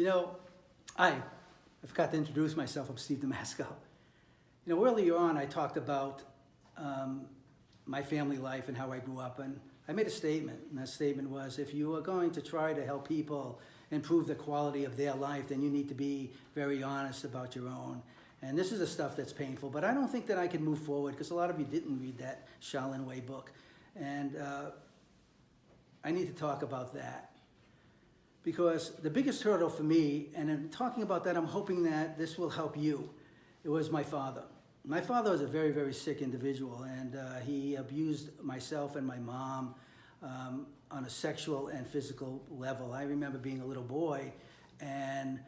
know, I forgot to introduce myself. I'm Steve Damasco. You know, earlier on I talked about my family life and how I grew up, and I made a statement, and that statement was, if you are going to try to help people improve the quality of their life, then you need to be very honest about your own. And this is the stuff that's painful, but I don't think that I can move forward because a lot of you didn't read that Shaolin Way book. And I need to talk about that. Because the biggest hurdle for me, and in talking about that, I'm hoping that this will help you, it was my father. My father was a very, very sick individual, and he abused myself and my mom on a sexual and physical level. I remember being a little boy, and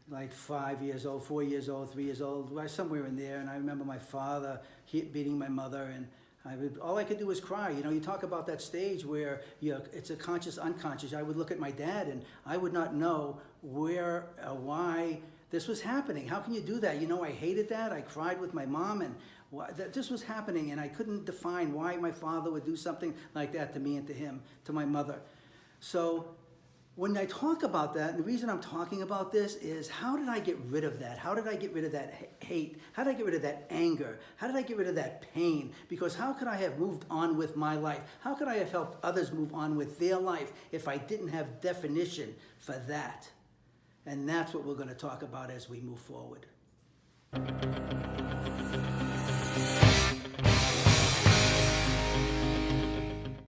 like 5 years old, 4 years old, 3 years old, somewhere in there, and I remember my father beating my mother, and all I could do was cry. You know, you talk about that stage where it's a conscious, unconscious. I would look at my dad and I would not know where, why this was happening. How can you do that? You know, I hated that. I cried with my mom, and this was happening, and I couldn't define why my father would do something like that to me and to him, to my mother. So when I talk about that, and the reason I'm talking about this is, how did I get rid of that? How did I get rid of that hate? How did I get rid of that anger? How did I get rid of that pain? Because how could I have moved on with my life? How could I have helped others move on with their life if I didn't have definition for that? And that's what we're going to talk about as we move forward.